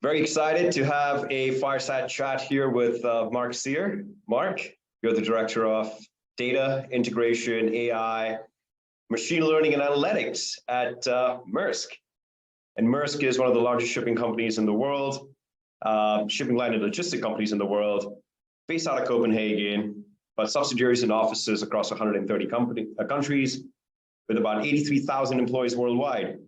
Very excited to have a fireside chat here with Mark Sear. Mark, you're the Director of Data Integration, AI, Machine Learning and Analytics at Maersk. And Maersk is one of the largest shipping companies in the world, shipping line and logistic companies in the world, based out of Copenhagen, but subsidiaries and offices across 130 countries with about 83,000 employees worldwide.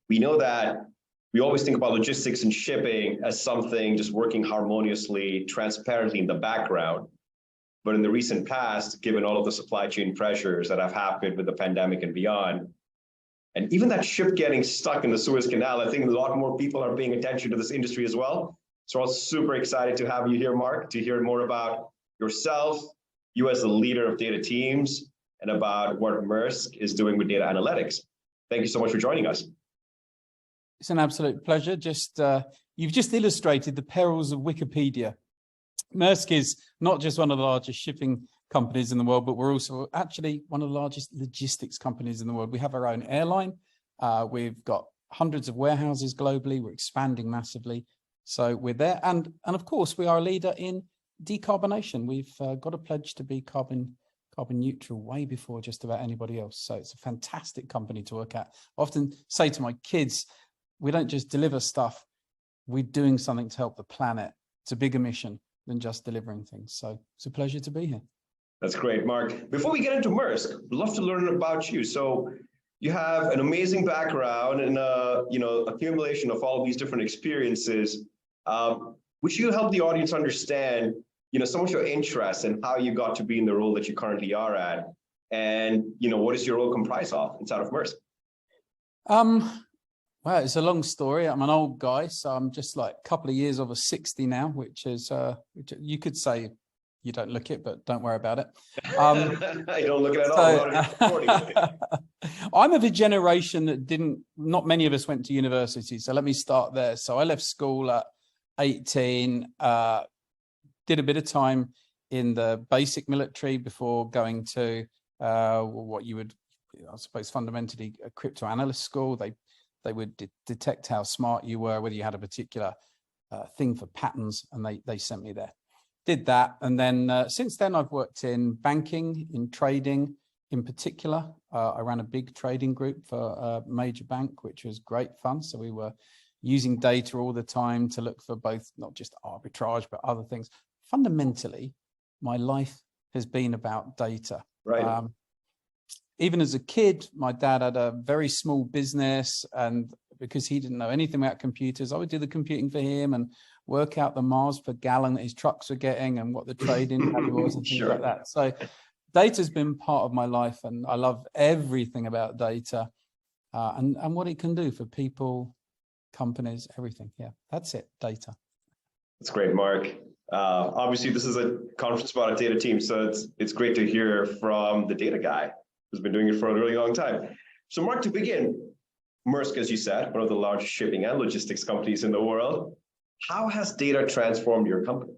We know that we always think about logistics and shipping as something just working harmoniously, transparently in the background. But in the recent past, given all of the supply chain pressures that have happened with the pandemic and beyond, and even that ship getting stuck in the Suez Canal, I think a lot more people are paying attention to this industry as well. So I'm super excited to have you here, Mark, to hear more about yourself, you as the leader of data teams, and about what Maersk is doing with data analytics. Thank you so much for joining us. It's an absolute pleasure. You've just illustrated the perils of Wikipedia. Maersk is not just one of the largest shipping companies in the world, but we're also actually one of the largest logistics companies in the world. We have our own airline. We've got hundreds of warehouses globally. We're expanding massively. So we're there. And of course, we are a leader in decarbonation. We've got a pledge to be carbon neutral way before just about anybody else. So it's a fantastic company to work at. I often say to my kids, we don't just deliver stuff, we're doing something to help the planet. It's a bigger mission than just delivering things. So it's a pleasure to be here. That's great, Mark. Before we get into Maersk, I'd love to learn about you. So you have an amazing background and accumulation of all of these different experiences. Would you help the audience understand, some of your interests and how you got to be in the role that you currently are at, and what is your role comprised of inside of Maersk? Well, it's a long story. I'm an old guy, so I'm just like a couple of years over 60 now, which is, which you could say you don't look it, but don't worry about it. I don't look it at all. I'm of a generation that not many of us went to university. So let me start there. So I left school at 18, did a bit of time in the basic military before going to what you would, I suppose, fundamentally a crypto analyst school. They would detect how smart you were, whether you had a particular thing for patterns, and they sent me there. Did that, and then since then I've worked in banking, in trading in particular. I ran a big trading group for a major bank, which was great fun. So we were using data all the time to look for both, not just arbitrage, but other things. Fundamentally, my life has been about data. Right. Even as a kid, my dad had a very small business, and because he didn't know anything about computers, I would do the computing for him and work out the miles per gallon that his trucks were getting and what the trading value was and things like that. So data's been part of my life, and I love everything about data and what it can do for people, companies, everything. Yeah, that's it, data. That's great, Mark. Obviously, this is a conference about a data team, so it's great to hear from the data guy who's been doing it for a really long time. So Mark, to begin, Maersk, as you said, one of the largest shipping and logistics companies in the world. How has data transformed your company?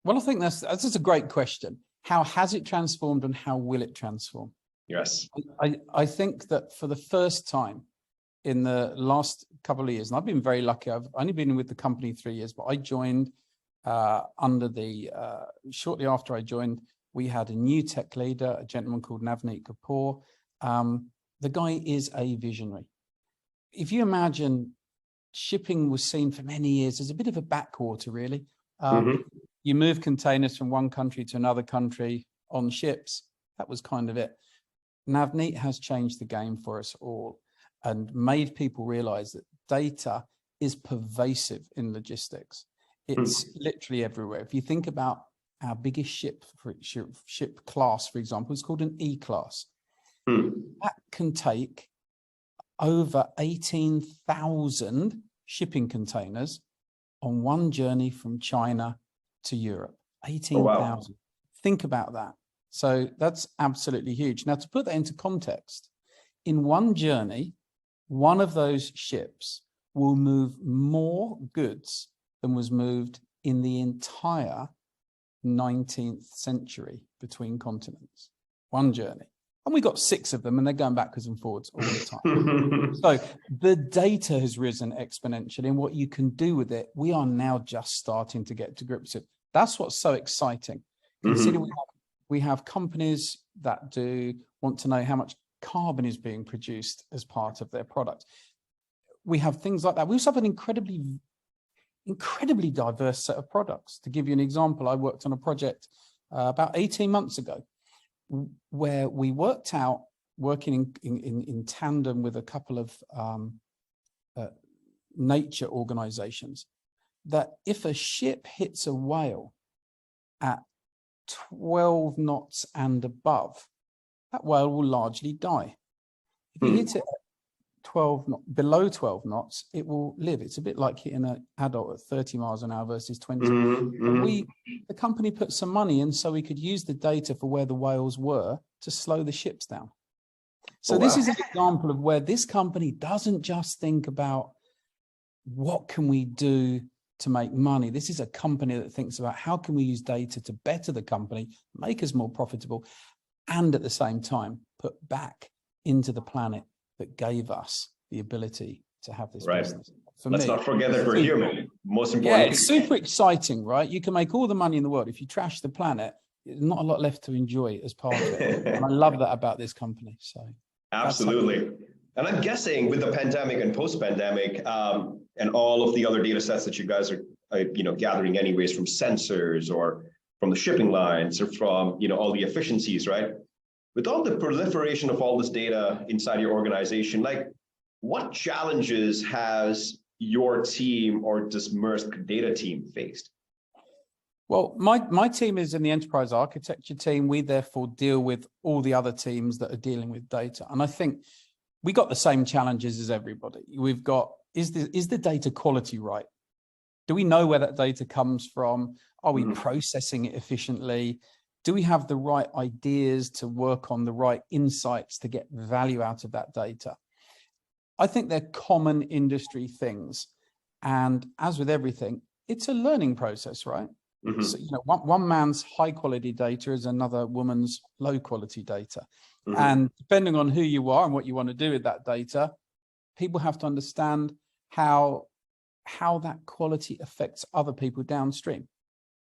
Well, I think that's a great question. How has it transformed and how will it transform? Yes. I think that for the first time in the last couple of years, and I've been very lucky, I've only been with the company 3 years, but I joined shortly after I joined, we had a new tech leader, a gentleman called Navneet Kapoor. The guy is a visionary. If you imagine, shipping was seen for many years as a bit of a backwater, really. You move containers from one country to another country on ships. That was kind of it. Navneet has changed the game for us all and made people realize that data is pervasive in logistics. It's literally everywhere. If you think about our biggest ship class, for example, is called an E-class. That can take over 18,000 shipping containers on one journey from China to Europe. 18,000. Oh, wow. Think about that. So that's absolutely huge. Now, to put that into context, in one journey, one of those ships will move more goods than was moved in the entire 19th century between continents. One journey. And we got 6 of them, and they're going backwards and forwards all the time. So the data has risen exponentially, and what you can do with it, we are now just starting to get to grips with. That's what's so exciting. Consider we have companies that want to know how much carbon is being produced as part of their product. We have things like that. We also have an incredibly diverse set of products. To give you an example, I worked on a project about 18 months ago where we worked out, working in tandem with a couple of nature organizations, that if a ship hits a whale at 12 knots and above, that whale will largely die. If you hit it at below 12 knots, it will live. It's a bit like hitting an adult at 30 miles an hour versus 20. The company put some money in so we could use the data for where the whales were to slow the ships down. So this is an example of where this company doesn't just think about what can we do to make money. This is a company that thinks about how can we use data to better the company, make us more profitable, and at the same time put back into the planet that gave us the ability to have this business. Let's not forget that we're human. Most important. Yeah, it's super exciting, right? You can make all the money in the world. If you trash the planet, there's not a lot left to enjoy as part of it. And I love that about this company. So absolutely. And I'm guessing with the pandemic and post-pandemic, and all of the other data sets that you guys are gathering anyways from sensors or from the shipping lines or from all the efficiencies, right? With all the proliferation of all this data inside your organization, like what challenges has your team or this Maersk data team faced? Well, my team is in the enterprise architecture team. We therefore deal with all the other teams that are dealing with data. And I think we got the same challenges as everybody. We've got, is the data quality right? Do we know where that data comes from? Are we processing it efficiently? Do we have the right ideas to work on the right insights to get value out of that data? I think they're common industry things. And as with everything, it's a learning process, right? So, one man's high quality data is another woman's low quality data. And depending on who you are and what you want to do with that data, people have to understand how that quality affects other people downstream.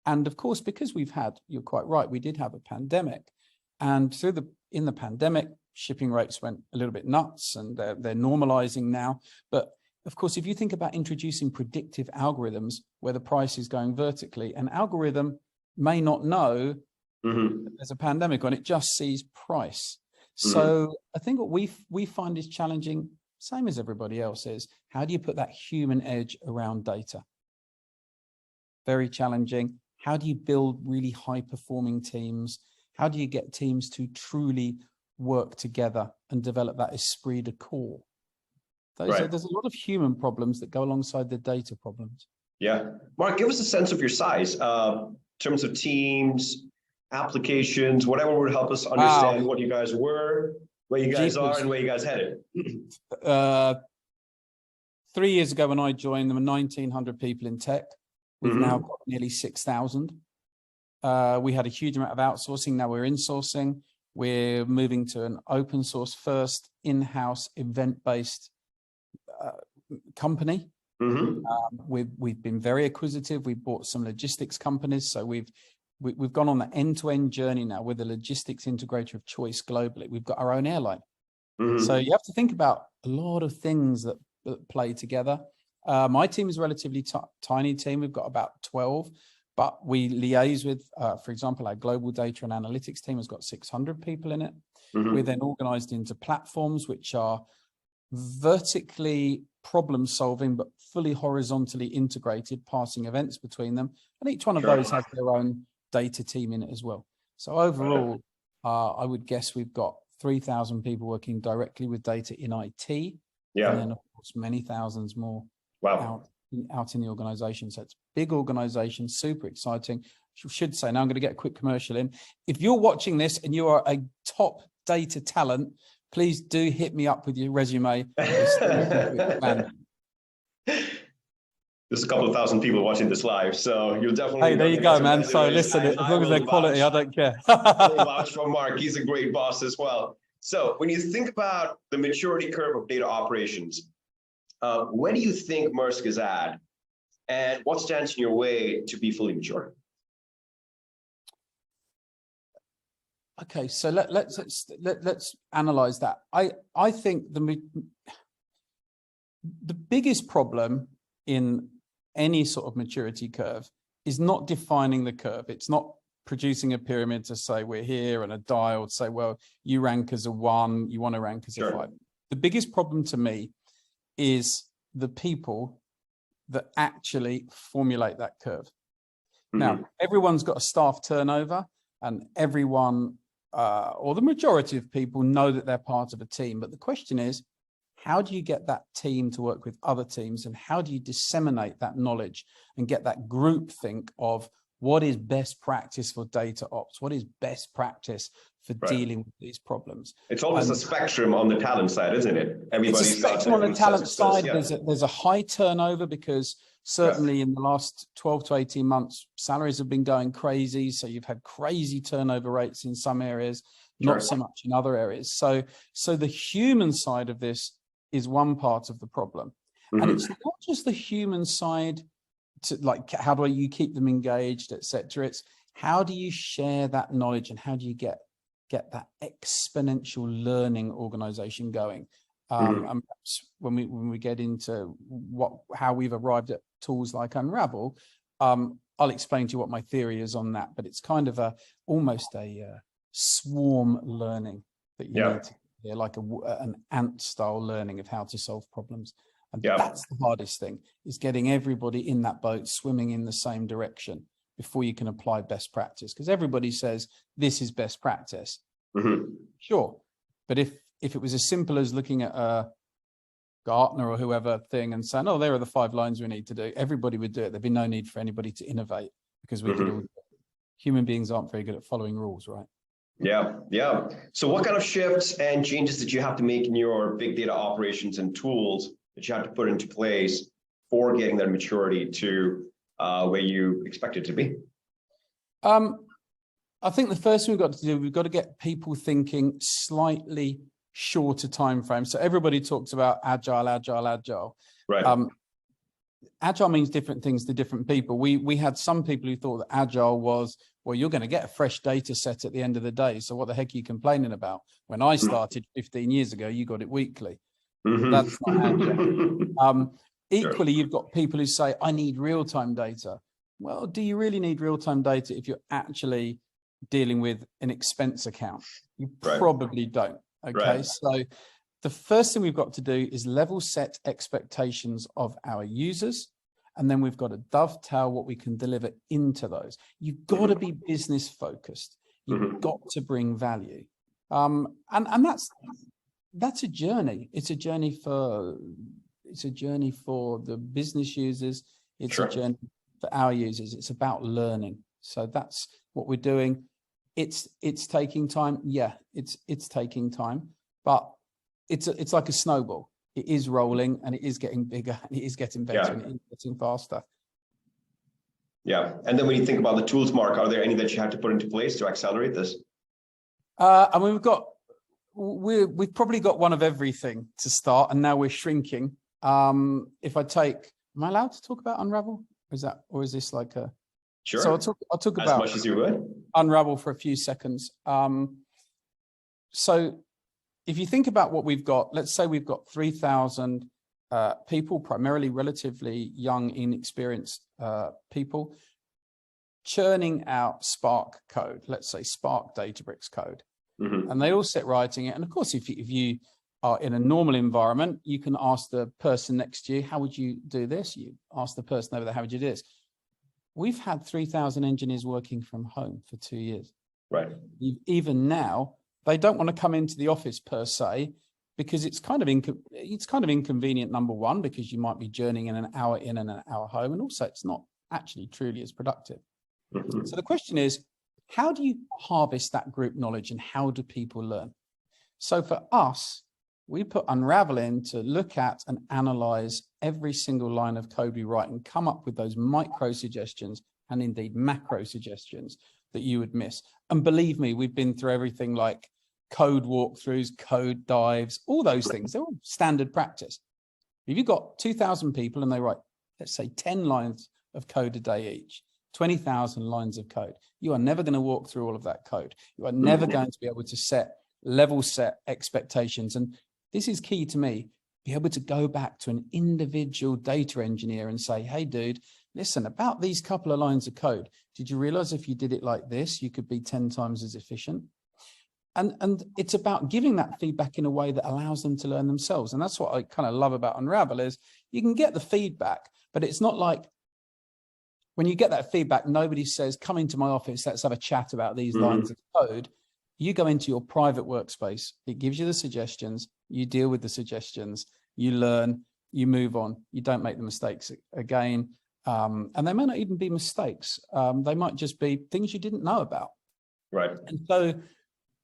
And of course, because you're quite right, we did have a pandemic, and in the pandemic, shipping rates went a little bit nuts, and they're normalizing now. But of course, if you think about introducing predictive algorithms where the price is going vertically, an algorithm may not know that there's a pandemic on it, just sees price. So I think what we find is challenging, same as everybody else, is how do you put that human edge around data? Very challenging. How do you build really high performing teams? How do you get teams to truly work together and develop that esprit de corps? There's a lot of human problems that go alongside the data problems. Yeah. Mark, give us a sense of your size in terms of teams, applications, whatever would help us understand what you guys were, where you guys are, and where you guys headed. 3 years ago when I joined, there were 1,900 people in tech. We've now got nearly 6,000. We had a huge amount of outsourcing. Now we're insourcing. We're moving to an open source first, in-house, event-based company. We've been very acquisitive. We bought some logistics companies. So we've gone on the end-to-end journey now. We're the logistics integrator of choice globally. We've got our own airline. So you have to think about a lot of things that play together. My team is a relatively tiny team. We've got about 12, but we liaise with, for example, our global data and analytics team has got 600 people in it. We're then organized into platforms, which are vertically problem solving, but fully horizontally integrated, passing events between them. And each one of those has their own data team in it as well. So overall, I would guess we've got 3,000 people working directly with data in IT. And then of course, many thousands more out in the organization. So it's a big organization, super exciting. I should say, now I'm going to get a quick commercial in. If you're watching this and you are a top data talent, please do hit me up with your resume. There's a couple of thousand people watching this live, so you'll definitely. Hey, there you go, man. So listen, as long as they're quality, I don't care. I will vouch for Mark. He's a great boss as well. So when you think about the maturity curve of data operations, where do you think Maersk is at, and what stands in your way to be fully mature? Okay, so let's analyze that. I think the biggest problem in any sort of maturity curve is not defining the curve. It's not producing a pyramid to say we're here and a dial to say, well, you rank as a 1, you want to rank as a 5. The biggest problem to me is the people that actually formulate that curve. Now, everyone's got a staff turnover, and everyone or the majority of people know that they're part of a team. But the question is, how do you get that team to work with other teams, and how do you disseminate that knowledge and get that group think of what is best practice for data ops? What is best practice for dealing with these problems? It's almost a spectrum on the talent side, isn't it? Everybody's it's a spectrum on the talent side. Yeah. There's a high turnover because certainly in the last 12 to 18 months, salaries have been going crazy. So you've had crazy turnover rates in some areas, not so much in other areas. So the human side of this is one part of the problem. And it's not just the human side to like, how do you keep them engaged, etc. It's how do you share that knowledge, and how do you get that exponential learning organization going? And perhaps when we get into how we've arrived at tools like Unravel, I'll explain to you what my theory is on that. But it's kind of almost a swarm learning that you need to hear, like an ant style learning of how to solve problems. And that's the hardest thing, is getting everybody in that boat swimming in the same direction before you can apply best practice. Because everybody says this is best practice. Sure. But if it was as simple as looking at a Gartner or whoever thing and saying, oh, there are the 5 lines we need to do, everybody would do it. There'd be no need for anybody to innovate, because we could all, human beings aren't very good at following rules, right? Yeah. So what kind of shifts and changes did you have to make in your big data operations and tools that you had to put into place for getting that maturity to where you expect it to be? I think the first thing we've got to do, we've got to get people thinking slightly shorter time frames. So everybody talks about agile. Right. Agile means different things to different people. We had some people who thought that agile was, well, you're going to get a fresh data set at the end of the day. So what the heck are you complaining about? When I started 15 years ago, you got it weekly. That's not agile. Equally, you've got people who say, I need real-time data. Well, do you really need real-time data if you're actually dealing with an expense account? You probably don't. Okay. So the first thing we've got to do is level set expectations of our users. And then we've got to dovetail what we can deliver into those. You've got to be business focused. You've got to bring value. And that's a journey. It's a journey for the business users. It's a journey for our users. It's about learning. So that's what we're doing. It's taking time. Yeah, it's taking time, but it's like a snowball. It is rolling, and it is getting bigger, and it is getting better, and it is getting faster. Yeah. And then when you think about the tools, Mark, are there any that you had to put into place to accelerate this? I mean, we've probably got one of everything to start, and now we're shrinking. If I take, am I allowed to talk about Unravel? Or is this like a? Sure. So I'll talk about as much as you would. Unravel for a few seconds. So if you think about what we've got, let's say we've got 3,000 people, primarily relatively young, inexperienced people, churning out Spark code, let's say Spark Databricks code. And they all sit writing it. And of course, if you are in a normal environment, you can ask the person next to you, how would you do this? You ask the person over there, how would you do this? We've had 3,000 engineers working from home for 2 years. Right. Even now, they don't want to come into the office per se, because it's kind of inconvenient, number one, because you might be journeying in an hour in and an hour home. And also it's not actually truly as productive. So the question is, how do you harvest that group knowledge, and how do people learn? So for us, we put Unravel in to look at and analyze every single line of code we write and come up with those micro suggestions, and indeed macro suggestions, that you would miss. And believe me, we've been through everything like code walkthroughs, code dives, all those things. They're all standard practice. If you've got 2,000 people and they write, let's say 10 lines of code a day each, 20,000 lines of code, you are never going to walk through all of that code. You are never going to be able to set expectations. And this is key to me, be able to go back to an individual data engineer and say, hey, dude, listen, about these couple of lines of code, did you realize if you did it like this, you could be 10 times as efficient? And it's about giving that feedback in a way that allows them to learn themselves. And that's what I kind of love about Unravel is you can get the feedback, but it's not like when you get that feedback, nobody says, come into my office, let's have a chat about these lines of code. You go into your private workspace, it gives you the suggestions, you deal with the suggestions, you learn, you move on, you don't make the mistakes again. And they may not even be mistakes. They might just be things you didn't know about. Right. And so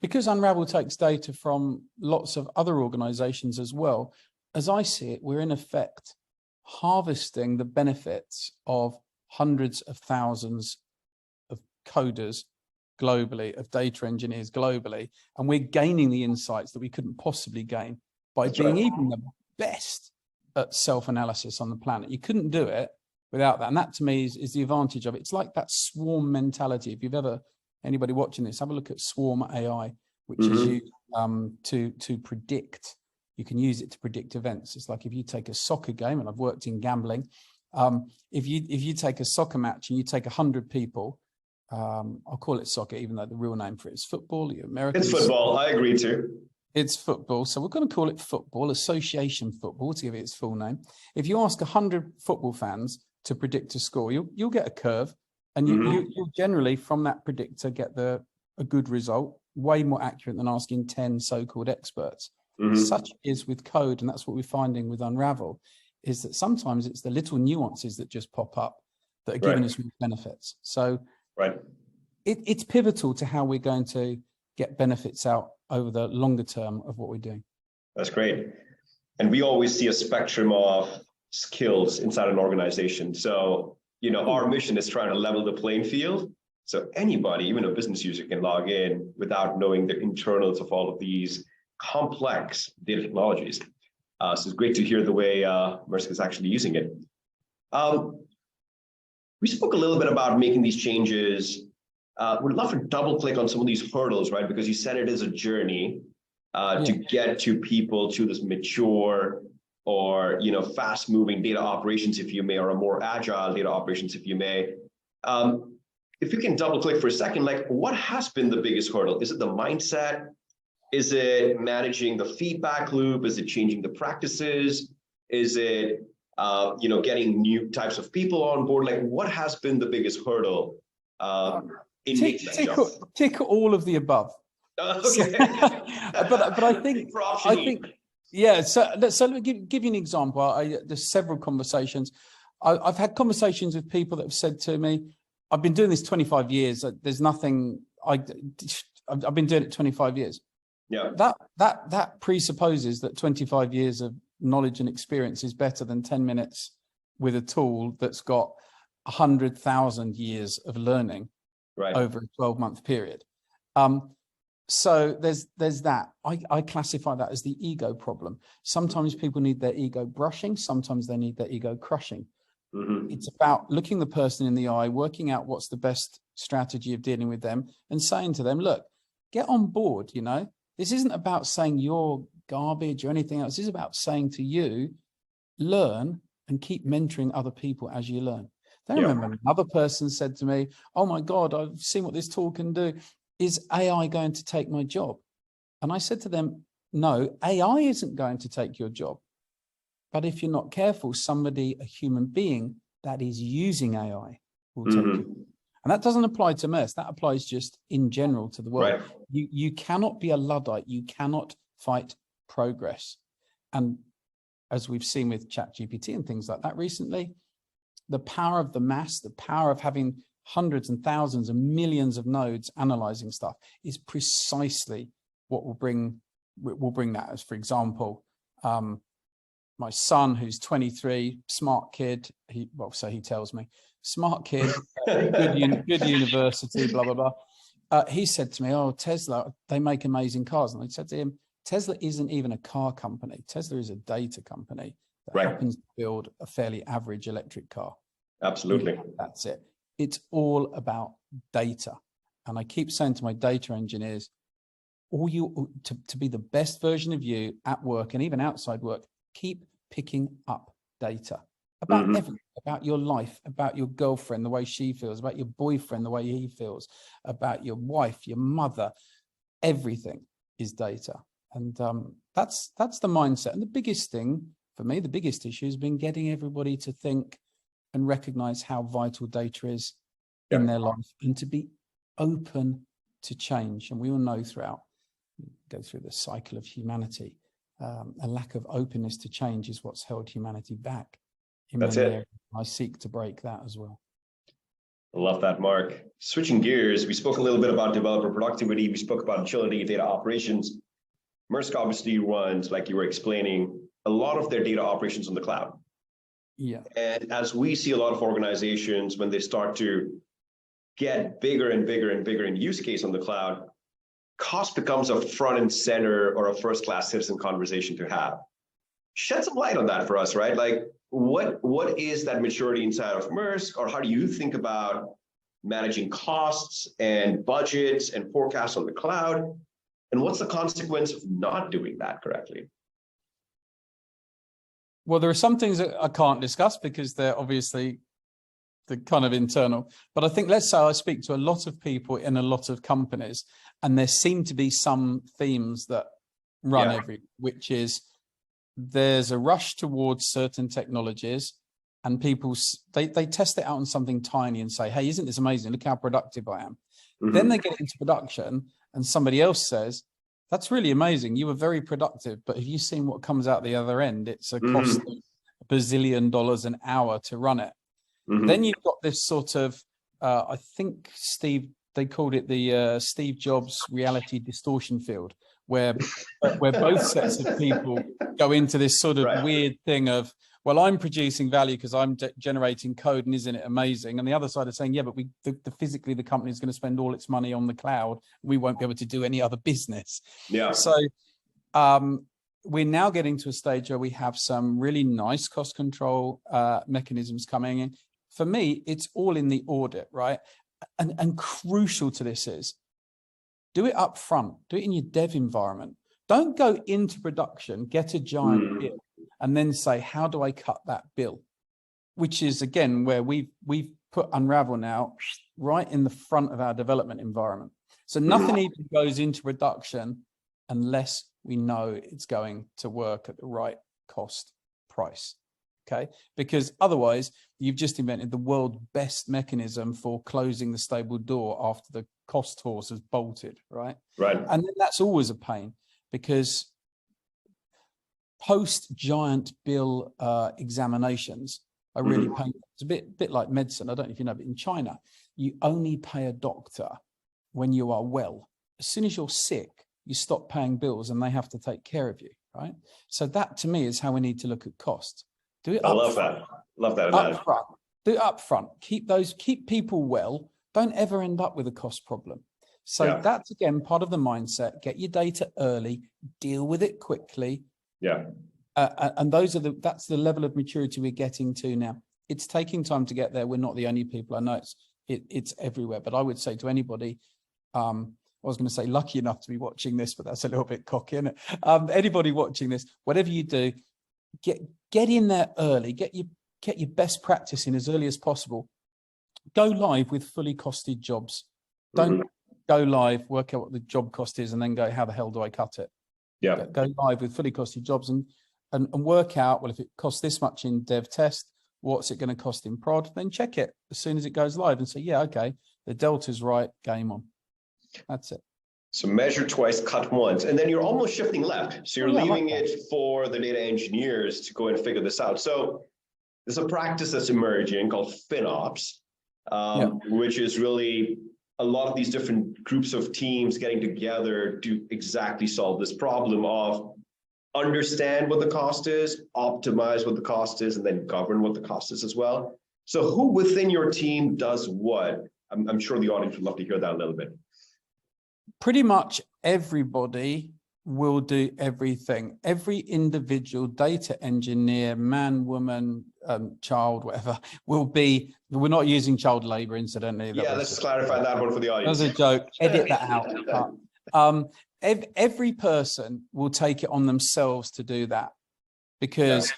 because Unravel takes data from lots of other organizations as well, as I see it, we're in effect harvesting the benefits of hundreds of thousands of coders globally, of data engineers globally, and we're gaining the insights that we couldn't possibly gain by being even the best at self-analysis on the planet. You couldn't do it without that. And that to me is the advantage of it. It's like that swarm mentality. If you've ever, anybody watching this, have a look at Swarm AI, which is used to predict. You can use it to predict events. It's like if you take a soccer game, and I've worked in gambling, if you take a soccer match and you take 100 people, I'll call it soccer, even though the real name for it is football. It's football. I agree too. It's football. So we're going to call it football, association football, to give it its full name. If you ask 100 football fans to predict a score, you'll get a curve, and you'll generally from that predictor get a good result, way more accurate than asking 10 so-called experts. Such is with code, and that's what we're finding with Unravel, is that sometimes it's the little nuances that just pop up that are giving us benefits. So it's pivotal to how we're going to get benefits out over the longer term of what we're doing. That's great. And we always see a spectrum of skills inside an organization. So, our mission is trying to level the playing field. So anybody, even a business user, can log in without knowing the internals of all of these complex data technologies. So it's great to hear the way Maersk is actually using it. We spoke a little bit about making these changes. Would love to double click on some of these hurdles, right? Because you said it is a journey to get to people to this mature or fast moving data operations, if you may, or a more agile data operations, if you may. If you can double click for a second, like what has been the biggest hurdle? Is it the mindset? Is it managing the feedback loop? Is it changing the practices? Is it getting new types of people on board? Like what has been the biggest hurdle in making that jump? Tick all of the above. Okay. but I think yeah. So let me give you an example. There's several conversations. I've had conversations with people that have said to me, I've been doing this 25 years. There's nothing I've been doing it 25 years. Yeah. That presupposes that 25 years of knowledge and experience is better than 10 minutes with a tool that's got 100,000 years of learning over a 12-month period. So there's that. I classify that as the ego problem. Sometimes people need their ego brushing. Sometimes they need their ego crushing. It's about looking the person in the eye, working out what's the best strategy of dealing with them, and saying to them, look, get on board. This isn't about saying you're garbage or anything else. This is about saying to you, learn and keep mentoring other people as you learn. Then I remember another person said to me, oh my God, I've seen what this tool can do. Is AI going to take my job? And I said to them, no, AI isn't going to take your job. But if you're not careful, a human being that is using AI will take you. And that doesn't apply to Maersk. That applies just in general to the world. You cannot be a Luddite. You cannot fight progress. And as we've seen with ChatGPT and things like that recently, the power of the mass, the power of having hundreds and thousands and millions of nodes analyzing stuff is precisely what will bring that. As for example, my son, who's 23, smart kid, so he tells me, smart kid, good university, blah, blah, blah. he said to me, oh, Tesla, they make amazing cars. And I said to him, Tesla isn't even a car company. Tesla is a data company that happens to build a fairly average electric car. Absolutely. That's it. It's all about data. And I keep saying to my data engineers, to be the best version of you at work and even outside work, keep picking up data about everything, about your life, about your girlfriend, the way she feels, about your boyfriend, the way he feels, about your wife, your mother. Everything is data. And that's the mindset. And the biggest thing for me, the biggest issue has been getting everybody to think and recognize how vital data is in their life and to be open to change. And we all know go through the cycle of humanity, a lack of openness to change is what's held humanity back. That's it. I seek to break that as well. I love that, Mark. Switching gears, we spoke a little bit about developer productivity. We spoke about agility, data operations. Maersk obviously runs, like you were explaining, a lot of their data operations on the cloud. Yeah. And as we see a lot of organizations, when they start to get bigger and bigger and bigger in use case on the cloud, cost becomes a front and center or a first-class citizen conversation to have. Shed some light on that for us, right? Like, what is that maturity inside of Maersk, or how do you think about managing costs and budgets and forecasts on the cloud? And what's the consequence of not doing that correctly? Well, there are some things that I can't discuss because they're obviously the kind of internal, but I think, let's say I speak to a lot of people in a lot of companies, and there seem to be some themes that run which is there's a rush towards certain technologies, and people, they test it out on something tiny and say, hey, isn't this amazing? Look how productive I am. Then they get into production and somebody else says, that's really amazing. You were very productive, but have you seen what comes out the other end? It's a cost of $1 bazillion an hour to run it. Then you've got this sort of, I think they called it the Steve Jobs reality distortion field, where both sets of people go into this sort of weird thing of, well, I'm producing value because I'm generating code, and isn't it amazing? And the other side is saying, yeah, but physically the company is going to spend all its money on the cloud. We won't be able to do any other business. Yeah. So we're now getting to a stage where we have some really nice cost control mechanisms coming in. For me, it's all in the audit, right? And crucial to this is, do it up front, do it in your dev environment. Don't go into production, get a giant bill, and then say, how do I cut that bill? Which is, again, where we've put Unravel now right in the front of our development environment. So nothing even goes into production unless we know it's going to work at the right cost price. Okay, because otherwise you've just invented the world's best mechanism for closing the stable door after the cost horse has bolted, right? Right. And then that's always a pain, because post giant bill examinations are really painful. It's a bit like medicine. I don't know if you know, but in China, you only pay a doctor when you are well. As soon as you're sick, you stop paying bills and they have to take care of you, right? So that, to me, is how we need to look at costs. Do it up front. Love that. Up front. Do it up front. Keep people well. Don't ever end up with a cost problem. So that's, again, part of the mindset. Get your data early, deal with it quickly. Yeah. And that's the level of maturity we're getting to now. It's taking time to get there. We're not the only people. I know it's everywhere, but I would say to anybody, I was going to say lucky enough to be watching this, but that's a little bit cocky, isn't it? Anybody watching this, whatever you do, get in there early, get your best practice in as early as possible. Go live with fully costed jobs. Don't go live, work out what the job cost is, and then go, how the hell do I cut it? Yeah. Go live with fully costed jobs and work out, well, if it costs this much in dev test, what's it going to cost in prod? Then check it as soon as it goes live and say, yeah, okay, the delta's right, game on. That's it. So measure twice, cut once, and then you're almost shifting left. So you're leaving it for the data engineers to go and figure this out. So there's a practice that's emerging called FinOps, which is really a lot of these different groups of teams getting together to exactly solve this problem of understand what the cost is, optimize what the cost is, and then govern what the cost is as well. So who within your team does what? I'm sure the audience would love to hear that a little bit. Pretty much everybody will do everything. Every individual data engineer, man, woman, child, whatever, will be, we're not using child labor, incidentally. Yeah, let's clarify that one for the audience. That was a joke. Edit that out. Every person will take it on themselves to do that, because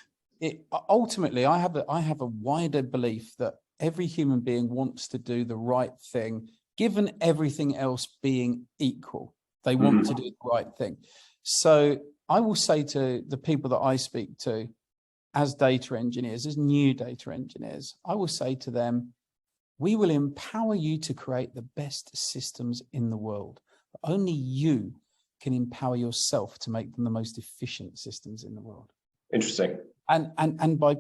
ultimately I have a wider belief that every human being wants to do the right thing, given everything else being equal. They want to do the right thing. So I will say to the people that I speak to as data engineers, as new data engineers, I will say to them, we will empower you to create the best systems in the world. But only you can empower yourself to make them the most efficient systems in the world. Interesting. And by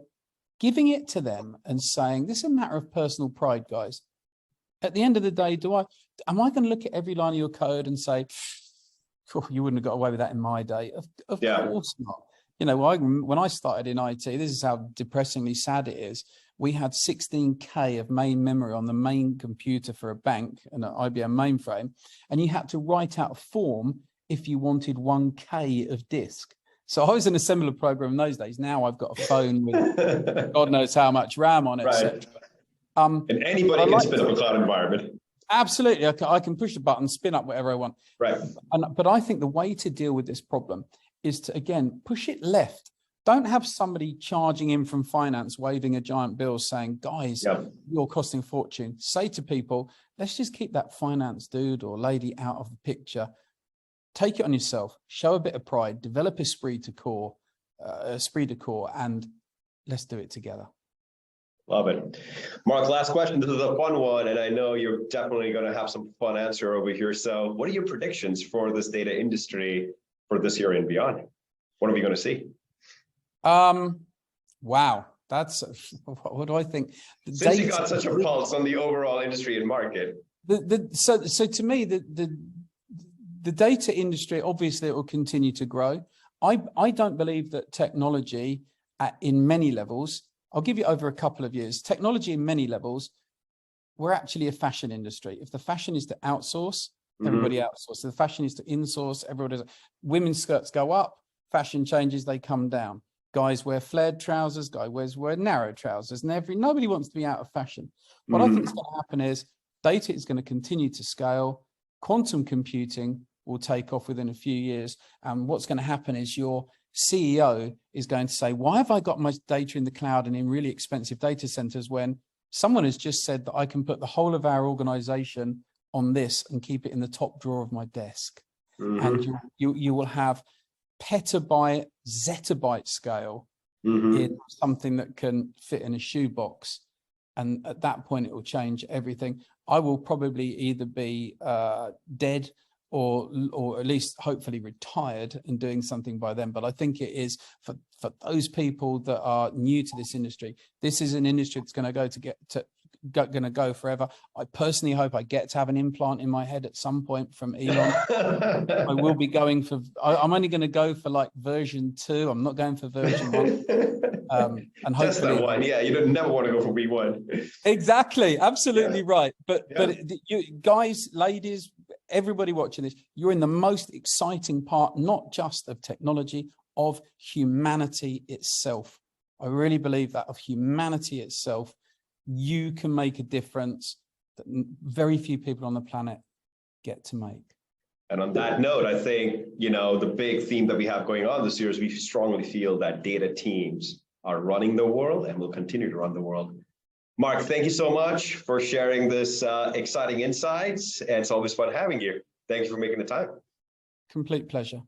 giving it to them and saying, this is a matter of personal pride, guys. At the end of the day, am I going to look at every line of your code and say, oh, you wouldn't have got away with that in my day? Of course not. You know, when I started in IT, this is how depressingly sad it is. We had 16K of main memory on the main computer for a bank and an IBM mainframe, and you had to write out a form if you wanted 1K of disk. So I was an assembler program in those days. Now I've got a phone with God knows how much RAM on it. Right. And anybody can spin up a cloud environment. Absolutely. I can push a button, spin up whatever I want. Right. But I think the way to deal with this problem is to, again, push it left. Don't have somebody charging in from finance, waving a giant bill saying, guys, you're costing a fortune. Say to people, let's just keep that finance dude or lady out of the picture. Take it on yourself, show a bit of pride, develop esprit de corps, and let's do it together. Love it. Mark, last question. This is a fun one, and I know you're definitely going to have some fun answer over here. So what are your predictions for this data industry for this year and beyond? What are we going to see? Wow. That's, what do I think? Since you got such a pulse on the overall industry and market. So to me, the data industry, obviously it will continue to grow. I don't believe that technology in many levels, I'll give you over a couple of years, technology in many levels, we're actually a fashion industry. If the fashion is to outsource, everybody outsources. If the fashion is to insource, everybody does. Women's skirts go up, fashion changes, they come down. Guys wear flared trousers, guys wear narrow trousers, and nobody wants to be out of fashion. What I think is going to happen is data is going to continue to scale. Quantum computing will take off within a few years. And what's going to happen is your CEO is going to say, why have I got my data in the cloud and in really expensive data centers when someone has just said that I can put the whole of our organization on this and keep it in the top drawer of my desk? And you will have petabyte, zettabyte scale in something that can fit in a shoebox. And at that point, it will change everything. I will probably either be dead or at least hopefully retired and doing something by then. But I think it is for those people that are new to this industry. This is an industry that's going to go forever. I personally hope I get to have an implant in my head at some point from Elon. I will be going for, I'm only going to go for like version 2. I'm not going for version 1. And hopefully, just that one. Yeah, you don't never want to go for V1. Exactly. Absolutely right. But you guys, ladies, everybody watching this, you're in the most exciting part, not just of technology, of humanity itself. I really believe that, of humanity itself. You can make a difference that very few people on the planet get to make. And on that note, I think, the big theme that we have going on this year is we strongly feel that data teams are running the world and will continue to run the world. Mark, thank you so much for sharing this exciting insights. And it's always fun having you. Thank you for making the time. Complete pleasure.